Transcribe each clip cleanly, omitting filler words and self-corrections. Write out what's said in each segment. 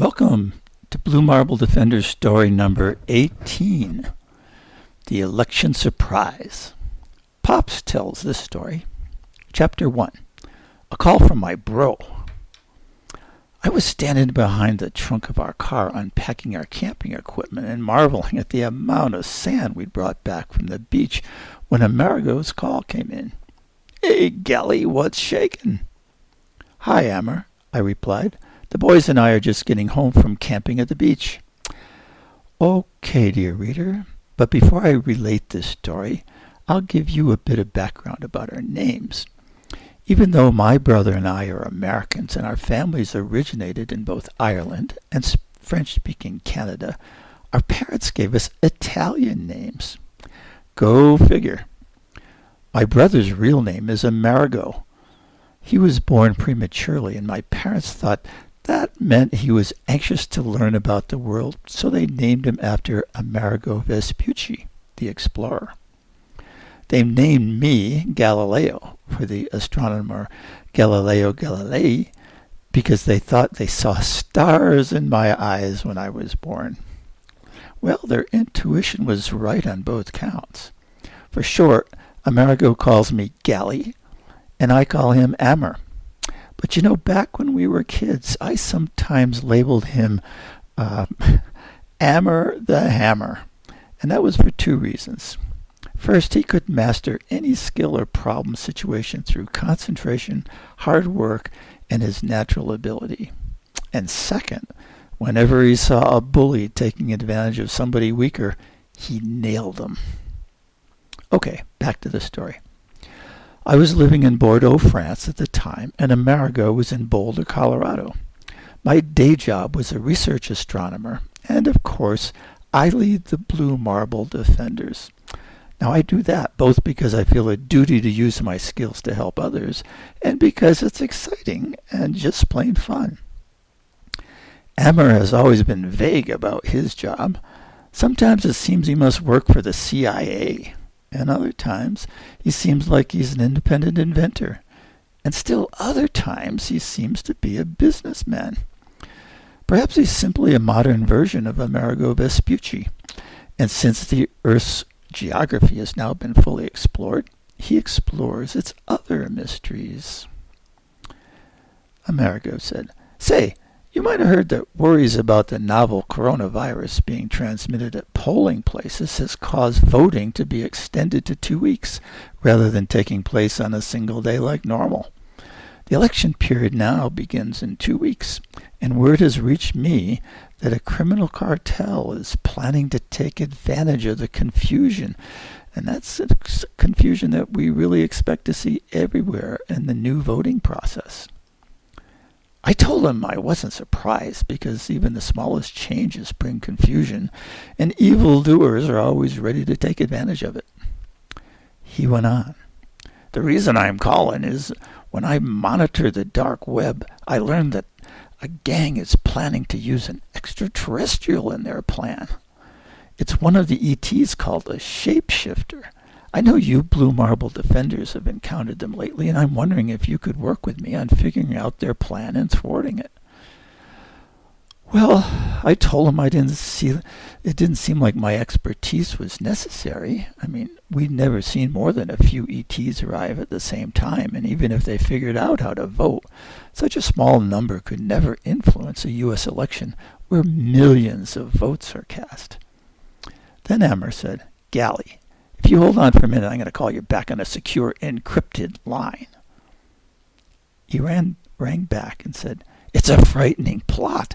Welcome to Blue Marble Defenders story number 18, The Election Surprise. Pops tells this story. Chapter 1, A Call from My Bro. I was standing behind the trunk of our car unpacking our camping equipment and marveling at the amount of sand we'd brought back from the beach when Amerigo's call came in. "Hey, Gally, what's shaking?" "Hi, Ammer," I replied. "The boys and I are just getting home from camping at the beach." Okay, dear reader, but before I relate this story, I'll give you a bit of background about our names. Even though my brother and I are Americans and our families originated in both Ireland and French-speaking Canada, our parents gave us Italian names. Go figure. My brother's real name is Amerigo. He was born prematurely, and my parents thought that meant he was anxious to learn about the world, so they named him after Amerigo Vespucci, the explorer. They named me Galileo for the astronomer Galileo Galilei because they thought they saw stars in my eyes when I was born. Well, their intuition was right on both counts. For short, Amerigo calls me Gally, and I call him Ammer. But you know, back when we were kids, I sometimes labeled him Ammer the Hammer, and that was for two reasons. First, he could master any skill or problem situation through concentration, hard work, and his natural ability. And second, whenever he saw a bully taking advantage of somebody weaker, he nailed them. Okay, back to the story. I was living in Bordeaux, France at the time, and Amerigo was in Boulder, Colorado. My day job was a research astronomer, and of course, I lead the Blue Marble Defenders. Now, I do that both because I feel a duty to use my skills to help others, and because it's exciting and just plain fun. Ammer has always been vague about his job. Sometimes it seems he must work for the CIA. And other times, he seems like he's an independent inventor. And still other times, he seems to be a businessman. Perhaps he's simply a modern version of Amerigo Vespucci. And since the Earth's geography has now been fully explored, he explores its other mysteries. Amerigo said, "Say, you might have heard that worries about the novel coronavirus being transmitted at polling places has caused voting to be extended to 2 weeks rather than taking place on a single day like normal. The election period now begins in 2 weeks, and word has reached me that a criminal cartel is planning to take advantage of the confusion, and that's a confusion that we really expect to see everywhere in the new voting process." I told him I wasn't surprised because even the smallest changes bring confusion, and evildoers are always ready to take advantage of it. He went on, "The reason I'm calling is when I monitor the dark web, I learned that a gang is planning to use an extraterrestrial in their plan. It's one of the ETs called a shapeshifter. I know you Blue Marble Defenders have encountered them lately, and I'm wondering if you could work with me on figuring out their plan and thwarting it." Well, I told him it didn't seem like my expertise was necessary. I mean, we'd never seen more than a few ETs arrive at the same time, and even if they figured out how to vote, such a small number could never influence a U.S. election where millions of votes are cast. Then Ammer said, "Gally, if you hold on for a minute, I'm going to call you back on a secure, encrypted line." He rang back and said, "It's a frightening plot.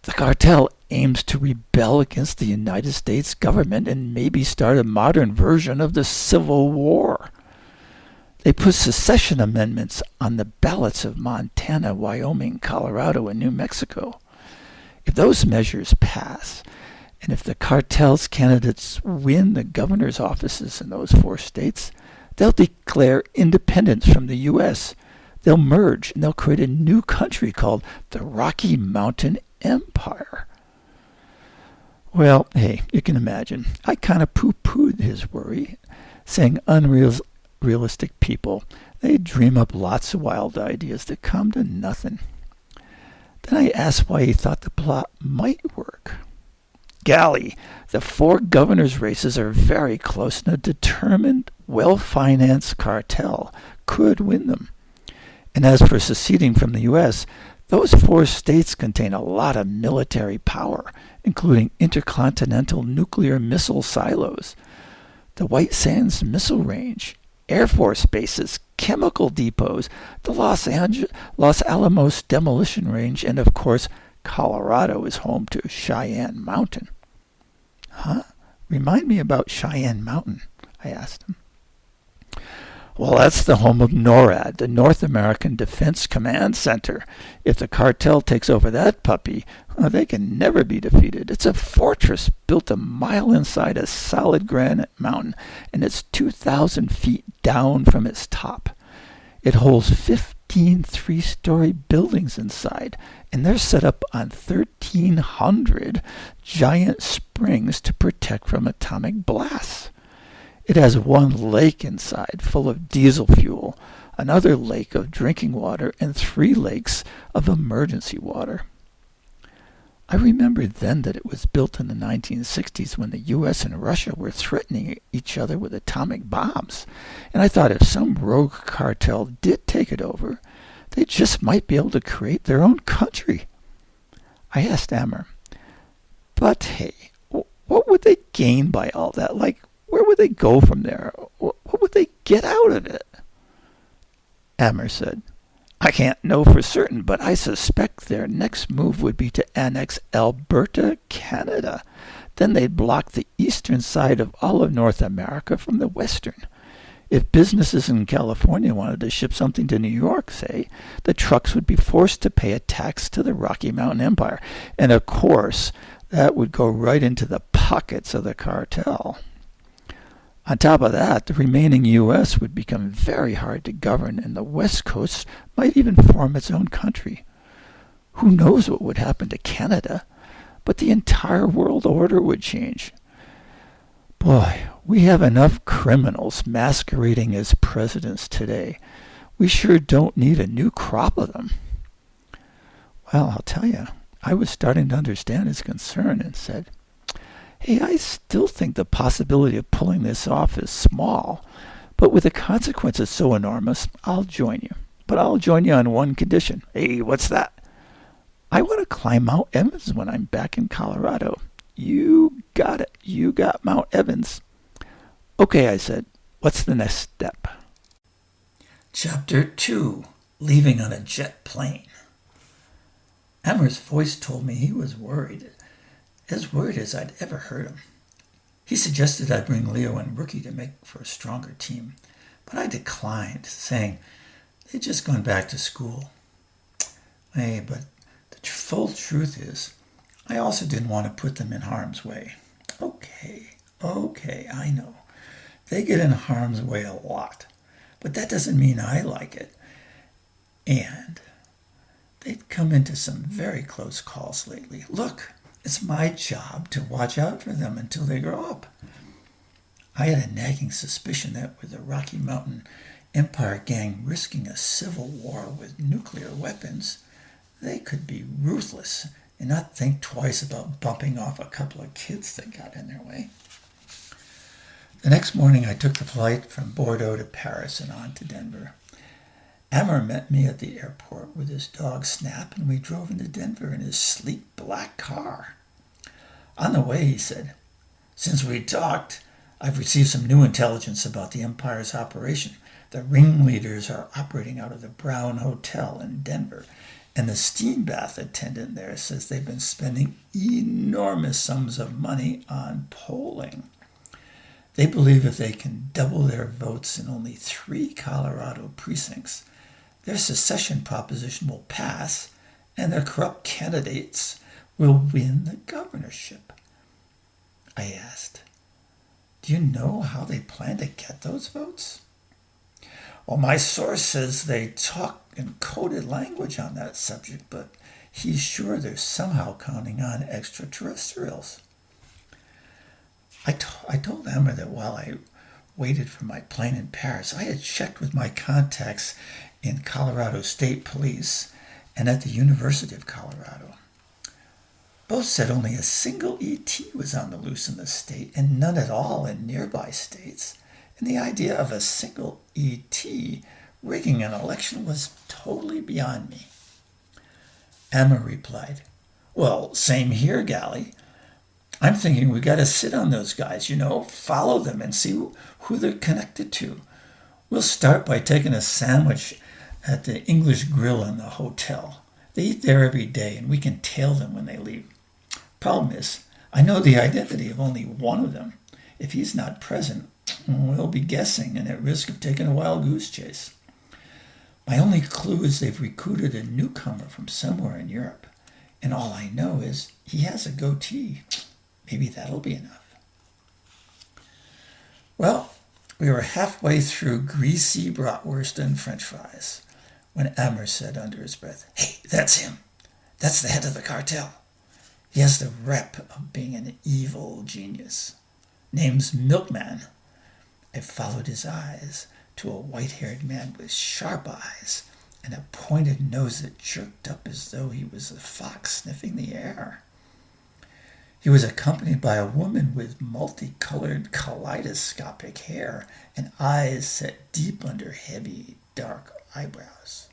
The cartel aims to rebel against the United States government and maybe start a modern version of the Civil War. They put secession amendments on the ballots of Montana, Wyoming, Colorado, and New Mexico. If those measures pass, and if the cartel's candidates win the governor's offices in those 4 states, they'll declare independence from the U.S. They'll merge, and they'll create a new country called the Rocky Mountain Empire." Well, hey, you can imagine. I kind of poo-pooed his worry, saying unrealistic people, they dream up lots of wild ideas that come to nothing. Then I asked why he thought the plot might work. Golly, the 4 governors' races are very close, and a determined, well-financed cartel could win them. And as for seceding from the U.S., those 4 states contain a lot of military power, including intercontinental nuclear missile silos, the White Sands Missile Range, Air Force bases, chemical depots, the Los Alamos Demolition Range, and of course, Colorado is home to Cheyenne Mountain. Huh? Remind me about Cheyenne Mountain, I asked him. Well, that's the home of NORAD, the North American Defense Command Center. If the cartel takes over that puppy, they can never be defeated. It's a fortress built a mile inside a solid granite mountain, and it's 2,000 feet down from its top. It holds 15 three-story buildings inside, and they're set up on 1,300 giant springs to protect from atomic blasts. It has 1 lake inside full of diesel fuel, another lake of drinking water, and 3 lakes of emergency water. I remembered then that it was built in the 1960s when the U.S. and Russia were threatening each other with atomic bombs, and I thought if some rogue cartel did take it over, they just might be able to create their own country. I asked Amer, but hey, what would they gain by all that? Like, where would they go from there? What would they get out of it? Amer said, I can't know for certain, but I suspect their next move would be to annex Alberta, Canada. Then they'd block the eastern side of all of North America from the western. If businesses in California wanted to ship something to New York, say, the trucks would be forced to pay a tax to the Rocky Mountain Empire. And of course, that would go right into the pockets of the cartel. On top of that, the remaining U.S. would become very hard to govern, and the West Coast might even form its own country. Who knows what would happen to Canada? But the entire world order would change. Boy, we have enough criminals masquerading as presidents today. We sure don't need a new crop of them. Well, I'll tell you, I was starting to understand his concern and said, Hey, I still think the possibility of pulling this off is small, but with the consequences so enormous, I'll join you. But I'll join you on one condition. Hey, what's that? I want to climb Mount Evans when I'm back in Colorado. You got it. You got Mount Evans. Okay, I said. What's the next step? Chapter 2. Leaving on a jet plane. Amer's voice told me he was worried. As worried as I'd ever heard him. He suggested I bring Leo and Rookie to make for a stronger team, but I declined, saying they'd just gone back to school. Hey, but the full truth is, I also didn't want to put them in harm's way. Okay, I know. They get in harm's way a lot, but that doesn't mean I like it. And they've come into some very close calls lately. Look, it's my job to watch out for them until they grow up. I had a nagging suspicion that with the Rocky Mountain Empire gang risking a civil war with nuclear weapons, they could be ruthless and not think twice about bumping off a couple of kids that got in their way. The next morning I took the flight from Bordeaux to Paris and on to Denver. Amer met me at the airport with his dog Snap, and we drove into Denver in his sleek black car. On the way, he said, Since we talked, I've received some new intelligence about the Empire's operation. The ringleaders are operating out of the Brown Hotel in Denver, and the steam bath attendant there says they've been spending enormous sums of money on polling. They believe if they can double their votes in only 3 Colorado precincts, their secession proposition will pass, and their corrupt candidates will win the governorship. I asked, Do you know how they plan to get those votes? Well, my source says they talk in coded language on that subject, but he's sure they're somehow counting on extraterrestrials. I told Emma that while I waited for my plane in Paris, I had checked with my contacts in Colorado State Police, and at the University of Colorado. Both said only a single ET was on the loose in the state and none at all in nearby states, and the idea of a single ET rigging an election was totally beyond me. Emma replied, "Well, same here, Gally. I'm thinking we got to sit on those guys, follow them and see who they're connected to. We'll start by taking a sandwich at the English Grill in the hotel. They eat there every day, and we can tail them when they leave. Problem is, I know the identity of only one of them. If he's not present, we'll be guessing and at risk of taking a wild goose chase. My only clue is they've recruited a newcomer from somewhere in Europe, and all I know is he has a goatee. Maybe that'll be enough." Well, we were halfway through greasy bratwurst and french fries when Ammer said under his breath, "Hey, that's him. That's the head of the cartel. He has the rep of being an evil genius. Name's Milkman." I followed his eyes to a white-haired man with sharp eyes and a pointed nose that jerked up as though he was a fox sniffing the air. He was accompanied by a woman with multicolored kaleidoscopic hair and eyes set deep under heavy, dark eyebrows.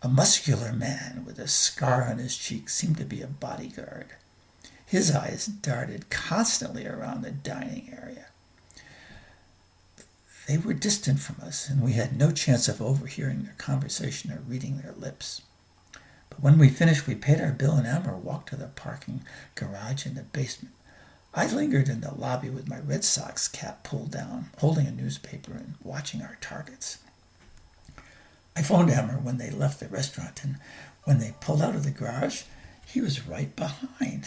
A muscular man with a scar on his cheek seemed to be a bodyguard. His eyes darted constantly around the dining area. They were distant from us, and we had no chance of overhearing their conversation or reading their lips. But when we finished, we paid our bill, and Amber walked to the parking garage in the basement. I lingered in the lobby with my Red Sox cap pulled down, holding a newspaper and watching our targets. I phoned Amber when they left the restaurant, and when they pulled out of the garage, he was right behind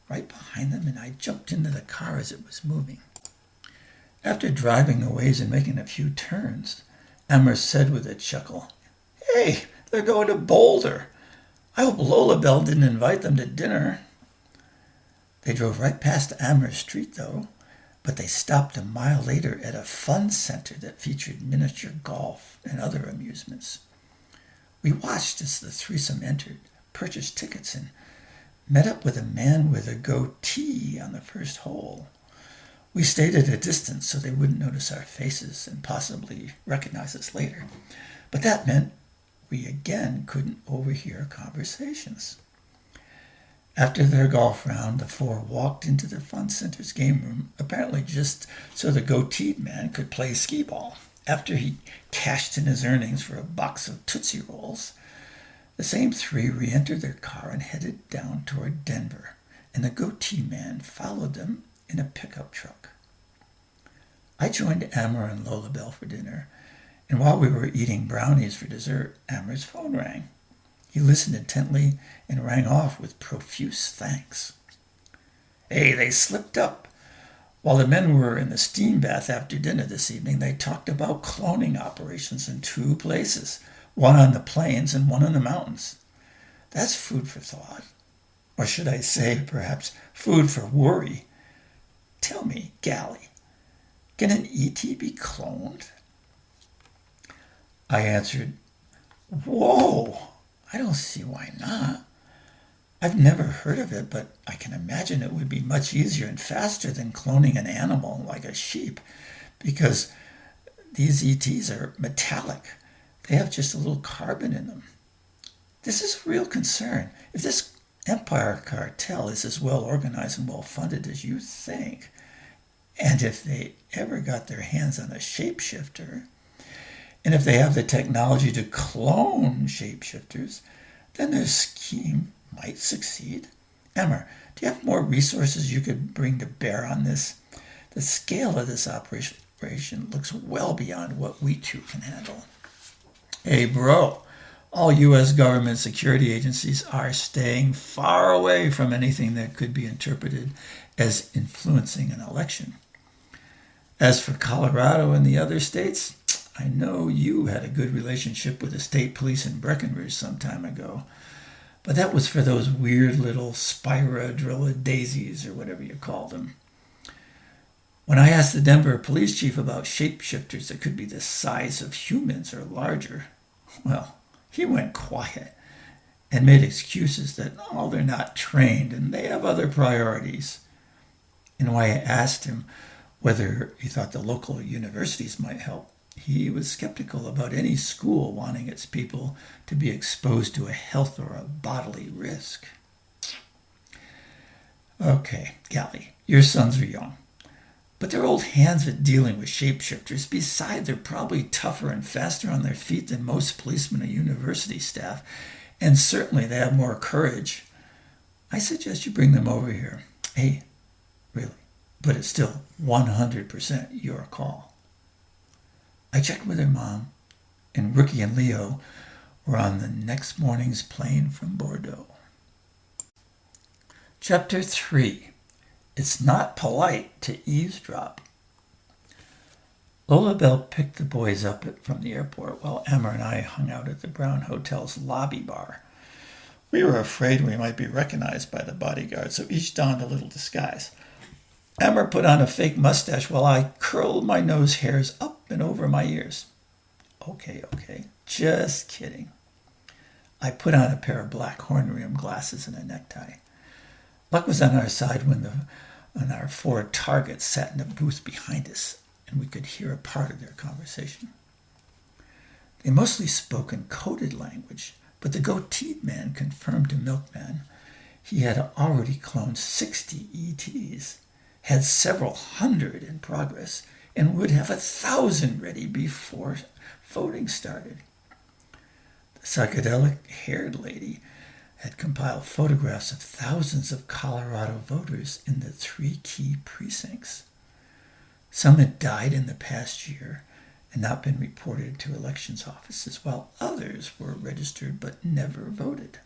them, and I jumped into the car as it was moving. After driving a ways and making a few turns, Amber said with a chuckle, "Hey, they're going to Boulder. I hope Lola Bell didn't invite them to dinner." They drove right past Amherst Street, though, but they stopped a mile later at a fun center that featured miniature golf and other amusements. We watched as the threesome entered, purchased tickets, and met up with a man with a goatee on the first hole. We stayed at a distance so they wouldn't notice our faces and possibly recognize us later, but that meant we again couldn't overhear conversations. After their golf round, the four walked into the fun center's game room, apparently just so the goateed man could play skee-ball. After he cashed in his earnings for a box of Tootsie Rolls, the same three re-entered their car and headed down toward Denver, and the goatee man followed them in a pickup truck. I joined Amber and Lola Bell for dinner, and while we were eating brownies for dessert, Amber's phone rang. He listened intently and rang off with profuse thanks. "Hey, they slipped up. While the men were in the steam bath after dinner this evening, they talked about cloning operations in 2 places, one on the plains and one in the mountains. That's food for thought. Or should I say, perhaps, food for worry. Tell me, Gally, can an ET be cloned?" I answered, "Whoa, I don't see why not. I've never heard of it, but I can imagine it would be much easier and faster than cloning an animal like a sheep, because these ETs are metallic. They have just a little carbon in them. This is a real concern. If this Empire cartel is as well organized and well funded as you think, and if they ever got their hands on a shapeshifter, and if they have the technology to clone shapeshifters, then their scheme might succeed. Emmer, do you have more resources you could bring to bear on this? The scale of this operation looks well beyond what we two can handle." Hey, bro, all U.S. government security agencies are staying far away from anything that could be interpreted as influencing an election. As for Colorado and the other states, I know you had a good relationship with the state police in Breckenridge some time ago, but that was for those weird little spiradrilla daisies or whatever you call them. When I asked the Denver police chief about shapeshifters that could be the size of humans or larger, well, he went quiet and made excuses that, they're not trained and they have other priorities. And when I asked him whether he thought the local universities might help, he was skeptical about any school wanting its people to be exposed to a health or a bodily risk. Okay, Gally, your sons are young, but they're old hands at dealing with shapeshifters. Besides, they're probably tougher and faster on their feet than most policemen or university staff, and certainly they have more courage. I suggest you bring them over here. Hey, really, but it's still 100% your call. I checked with her mom, and Rookie and Leo were on the next morning's plane from Bordeaux. Chapter 3. It's Not Polite to Eavesdrop. Lola Bell picked the boys up from the airport while Emma and I hung out at the Brown Hotel's lobby bar. We were afraid we might be recognized by the bodyguard, so each donned a little disguise. Emma put on a fake mustache while I curled my nose hairs up and over my ears. Okay, just kidding. I put on a pair of black horn-rimmed glasses and a necktie. Luck was on our side when our Ford Target sat in a booth behind us, and we could hear a part of their conversation. They mostly spoke in coded language, but the goateed man confirmed to Milkman he had already cloned 60 ETs, had several hundred in progress, and would have 1,000 ready before voting started. The psychedelic-haired lady had compiled photographs of thousands of Colorado voters in the 3 key precincts. Some had died in the past year and not been reported to elections offices, while others were registered but never voted.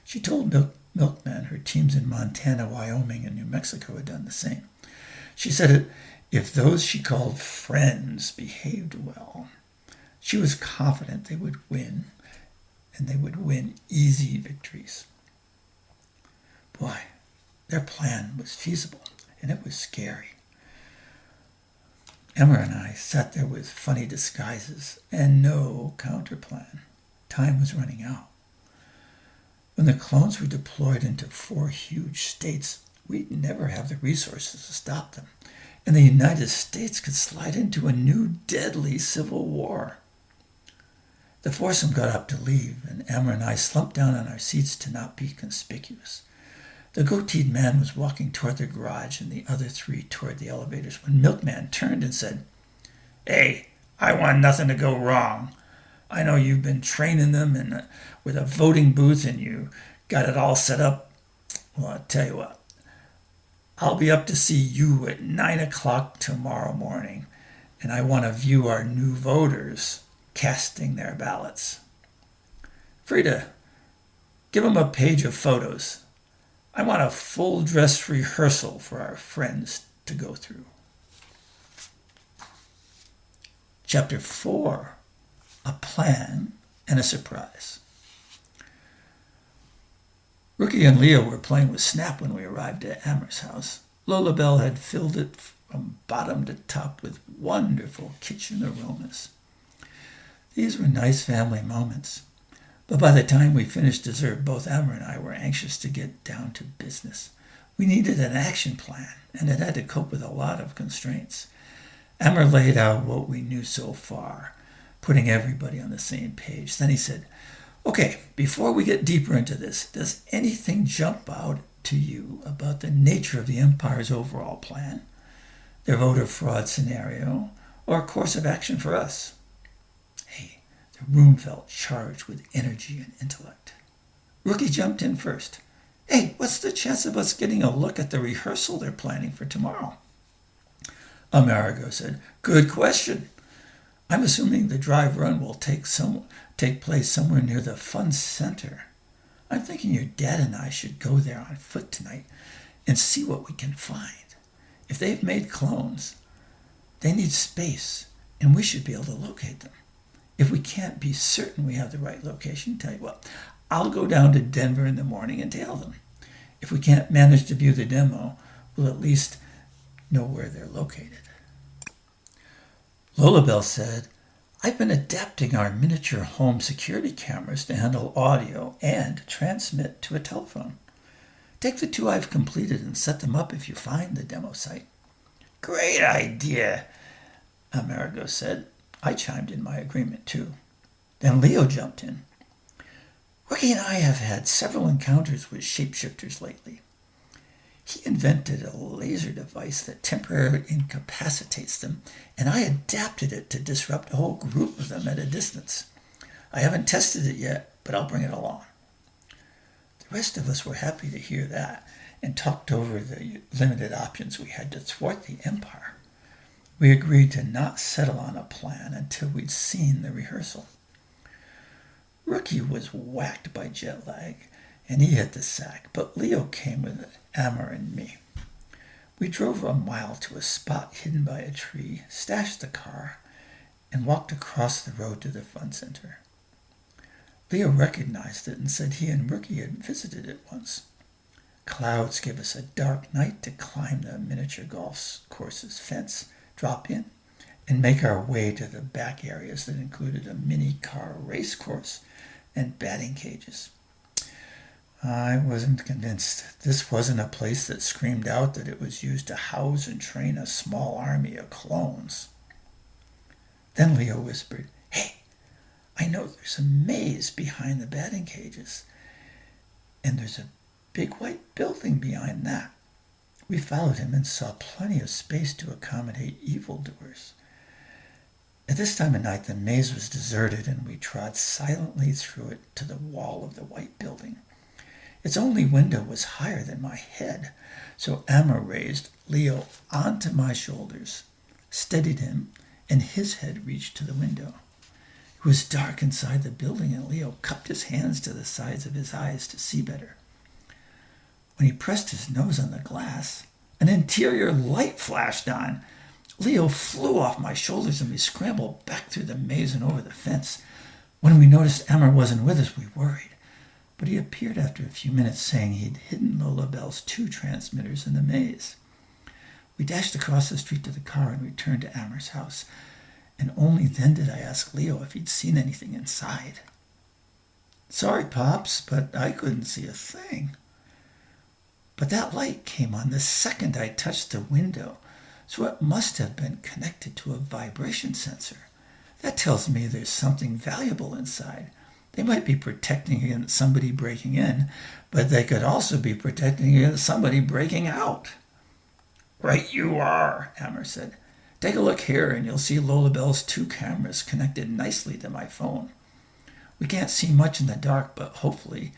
She told Milkman her teams in Montana, Wyoming, and New Mexico had done the same. She said if those she called friends behaved well, she was confident they would win, and they would win easy victories. Boy, their plan was feasible, and it was scary. Emma and I sat there with funny disguises and no counterplan. Time was running out. When the clones were deployed into 4 huge states, we'd never have the resources to stop them, and the United States could slide into a new deadly civil war. The foursome got up to leave, and Emma and I slumped down on our seats to not be conspicuous. The goateed man was walking toward the garage and the other 3 toward the elevators when Milkman turned and said, "Hey, I want nothing to go wrong. I know you've been training them with a voting booth and you got it all set up. Well, I'll tell you what. I'll be up to see you at 9 o'clock tomorrow morning, and I want to view our new voters casting their ballots. Frida, give them a page of photos. I want a full dress rehearsal for our friends to go through." Chapter 4. A Plan and a Surprise. Rookie and Leo were playing with Snap when we arrived at Amher's house. Lola Bell had filled it from bottom to top with wonderful kitchen aromas. These were nice family moments, but by the time we finished dessert, both Amber and I were anxious to get down to business. We needed an action plan, and it had to cope with a lot of constraints. Amber laid out what we knew so far, putting everybody on the same page. Then he said, "Okay, before we get deeper into this, does anything jump out to you about the nature of the Empire's overall plan, their voter fraud scenario, or a course of action for us?" The room felt charged with energy and intellect. Rookie jumped in first. "Hey, what's the chance of us getting a look at the rehearsal they're planning for tomorrow?" Amerigo said, "Good question. I'm assuming the drive run will take place somewhere near the Fun Center. I'm thinking your dad and I should go there on foot tonight and see what we can find. If they've made clones, they need space, and we should be able to locate them. If we can't be certain we have the right location, tell you what, I'll go down to Denver in the morning and tail them. If we can't manage to view the demo, we'll at least know where they're located." Lola Bell said, I've been adapting our miniature home security cameras to handle audio and transmit to a telephone. Take the two I've completed and set them up if you find the demo site. Great idea, Amerigo said. I chimed in my agreement too. Then Leo jumped in. Rookie and I have had several encounters with shapeshifters lately. He invented a laser device that temporarily incapacitates them, and I adapted it to disrupt a whole group of them at a distance. I haven't tested it yet, but I'll bring it along. The rest of us were happy to hear that and talked over the limited options we had to thwart the Empire. We agreed to not settle on a plan until we'd seen the rehearsal. Rookie was whacked by jet lag, and he hit the sack, but Leo came with Ammer and me. We drove a mile to a spot hidden by a tree, stashed the car, and walked across the road to the fun center. Leo recognized it and said he and Rookie had visited it once. Clouds gave us a dark night to climb the miniature golf course's fence, drop in, and make our way to the back areas that included a mini car race course and batting cages. I wasn't convinced. This wasn't a place that screamed out that it was used to house and train a small army of clones. Then Leo whispered, "Hey, I know there's a maze behind the batting cages, and there's a big white building behind that." We followed him and saw plenty of space to accommodate evildoers. At this time of night, the maze was deserted, and we trod silently through it to the wall of the white building. Its only window was higher than my head, so Ammer raised Leo onto my shoulders, steadied him, and his head reached to the window. It was dark inside the building, and Leo cupped his hands to the sides of his eyes to see better. When he pressed his nose on the glass, an interior light flashed on. Leo flew off my shoulders, and we scrambled back through the maze and over the fence. When we noticed Ammer wasn't with us, we worried. But he appeared after a few minutes, saying he'd hidden Lola Bell's 2 transmitters in the maze. We dashed across the street to the car and returned to Ammer's house, and only then did I ask Leo if he'd seen anything inside. "Sorry, Pops, but I couldn't see a thing." But that light came on the second I touched the window, so it must have been connected to a vibration sensor. That tells me there's something valuable inside. They might be protecting against somebody breaking in, but they could also be protecting against somebody breaking out. "Right you are," Ammer said. "Take a look here and you'll see Lola Bell's 2 cameras connected nicely to my phone. We can't see much in the dark, but hopefully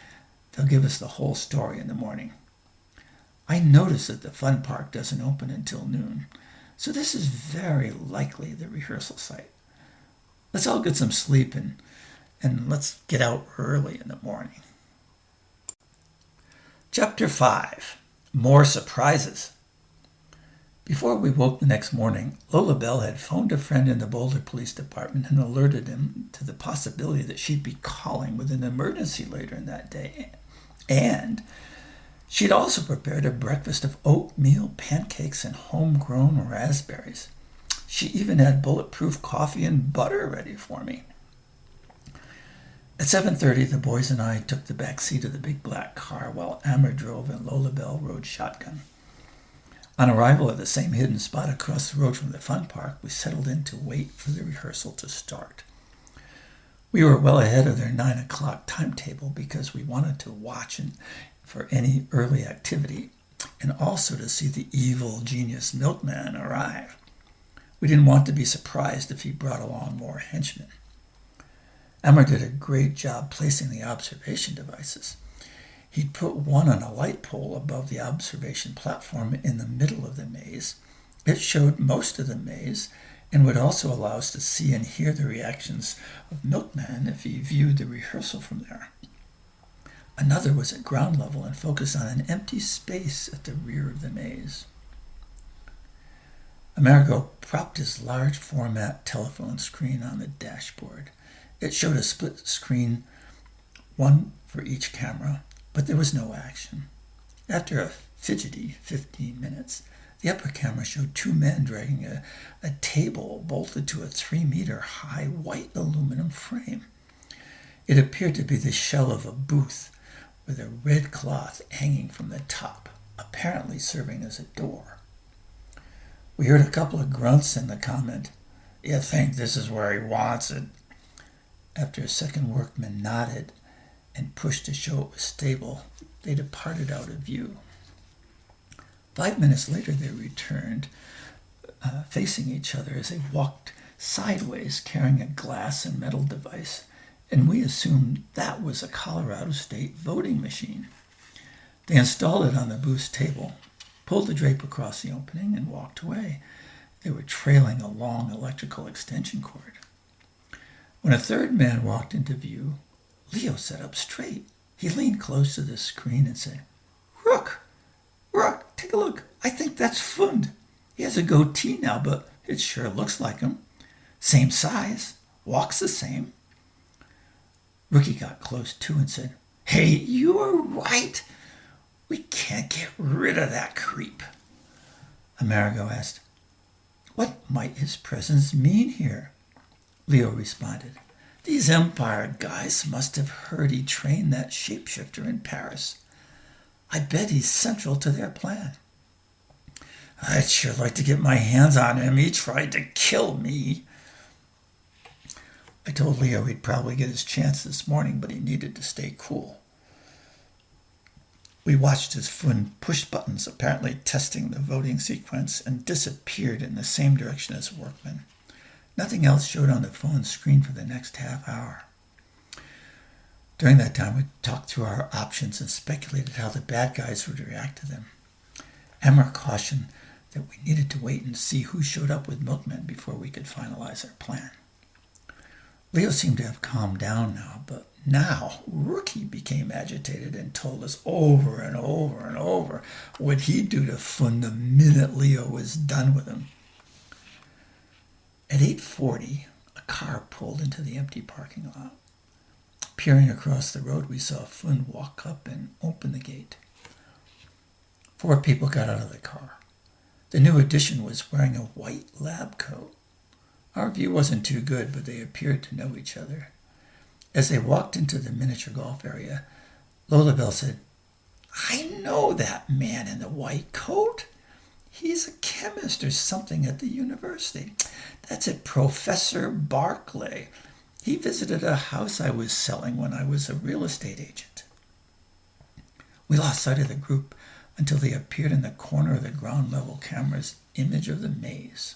they'll give us the whole story in the morning. I noticed that the fun park doesn't open until noon, so this is very likely the rehearsal site. Let's all get some sleep and let's get out early in the morning." Chapter 5. More Surprises. Before we woke the next morning, Lola Bell had phoned a friend in the Boulder Police Department and alerted him to the possibility that she'd be calling with an emergency later in that day. And she'd also prepared a breakfast of oatmeal, pancakes, and homegrown raspberries. She even had bulletproof coffee and butter ready for me. At 7:30, the boys and I took the back seat of the big black car while Ammer drove and Lola Bell rode shotgun. On arrival at the same hidden spot across the road from the fun park, we settled in to wait for the rehearsal to start. We were well ahead of their 9 o'clock timetable because we wanted to watch for any early activity and also to see the evil genius milkman arrive. We didn't want to be surprised if he brought along more henchmen. Ammer did a great job placing the observation devices. He'd put one on a light pole above the observation platform in the middle of the maze. It showed most of the maze and would also allow us to see and hear the reactions of Milkman if he viewed the rehearsal from there. Another was at ground level and focused on an empty space at the rear of the maze. Amerigo propped his large format telephone screen on the dashboard. It showed a split screen, one for each camera, but there was no action. After a fidgety 15 minutes, The upper camera showed two men dragging a table bolted to a 3-meter high white aluminum frame. It appeared to be the shell of a booth with a red cloth hanging from the top, apparently serving as a door. We heard a couple of grunts in the comment, "You think this is where he wants it?" After a second workman nodded and pushed to show it was stable, they departed out of view. 5 minutes later they returned, facing each other as they walked sideways carrying a glass and metal device, and we assumed that was a Colorado State voting machine. They installed it on the booth's table, pulled the drape across the opening, and walked away. They were trailing a long electrical extension cord. When a third man walked into view, Leo sat up straight. He leaned close to the screen and said, Rook, take a look. I think that's Fund. He has a goatee now, but it sure looks like him. Same size, walks the same." Rookie got close too and said, "Hey, you are right. We can't get rid of that creep." Amerigo asked, "What might his presence mean here?" Leo responded, "These Empire guys must have heard he trained that shapeshifter in Paris. I bet he's central to their plan." "I'd sure like to get my hands on him. He tried to kill me." I told Leo he'd probably get his chance this morning, but he needed to stay cool. We watched as Fund pushed buttons, apparently testing the voting sequence, and disappeared in the same direction as Workman. Nothing else showed on the phone screen for the next half hour. During that time, we talked through our options and speculated how the bad guys would react to them. Emmer cautioned that we needed to wait and see who showed up with Milkmen before we could finalize our plan. Leo seemed to have calmed down now, but now Rookie became agitated and told us over and over and over what he'd do to Fund the minute Leo was done with him. At 8:40, a car pulled into the empty parking lot. Peering across the road, we saw Fund walk up and open the gate. 4 people got out of the car. The new addition was wearing a white lab coat. Our view wasn't too good, but they appeared to know each other. As they walked into the miniature golf area, Lola Bell said, "I know that man in the white coat. He's a chemist or something at the university. That's it, Professor Barclay. He visited a house I was selling when I was a real estate agent." We lost sight of the group until they appeared in the corner of the ground-level camera's image of the maze.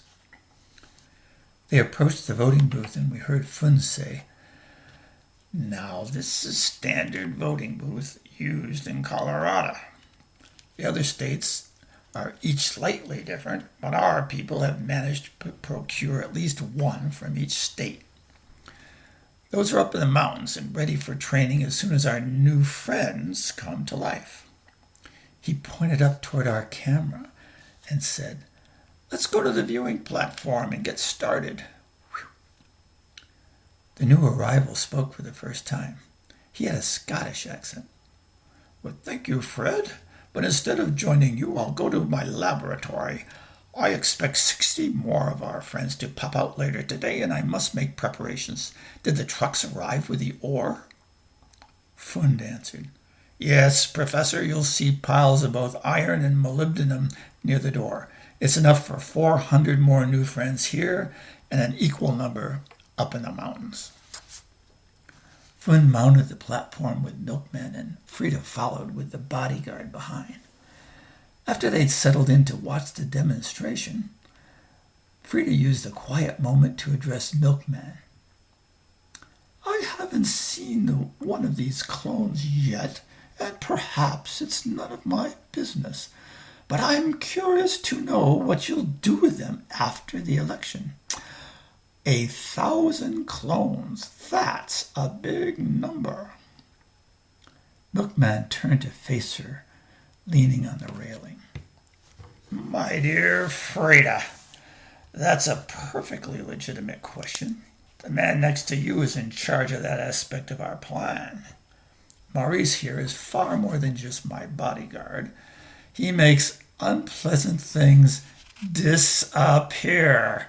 They approached the voting booth, and we heard Fund say, "Now, this is standard voting booth used in Colorado. The other states are each slightly different, but our people have managed to procure at least one from each state. Those are up in the mountains and ready for training as soon as our new friends come to life." He pointed up toward our camera and said, "Let's go to the viewing platform and get started." Whew. The new arrival spoke for the first time. He had a Scottish accent. "Well, thank you, Fred, but instead of joining you, I'll go to my laboratory. I expect 60 more of our friends to pop out later today, and I must make preparations. Did the trucks arrive with the ore?" Fund answered, "Yes, Professor, you'll see piles of both iron and molybdenum near the door. It's enough for 400 more new friends here and an equal number up in the mountains." Fund mounted the platform with Milkman, and Frida followed with the bodyguard behind. After they'd settled in to watch the demonstration, Frida used a quiet moment to address Milkman. "I haven't seen one of these clones yet, and perhaps it's none of my business, but I'm curious to know what you'll do with them after the election. 1,000 clones, that's a big number." Milkman turned to face her, leaning on the railing. "My dear Frida, that's a perfectly legitimate question. The man next to you is in charge of that aspect of our plan. Maurice here is far more than just my bodyguard. He makes unpleasant things disappear.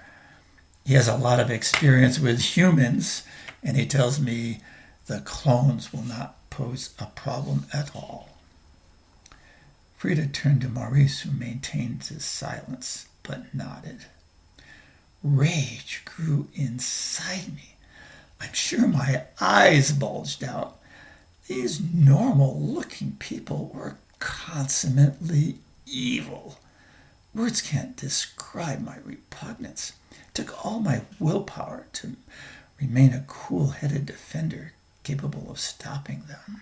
He has a lot of experience with humans, and he tells me the clones will not pose a problem at all. Frida turned to Maurice, who maintained his silence but nodded. Rage grew inside me. I'm sure my eyes bulged out. These normal-looking people were consummately evil. Words can't describe my repugnance. It took all my willpower to remain a cool-headed defender capable of stopping them.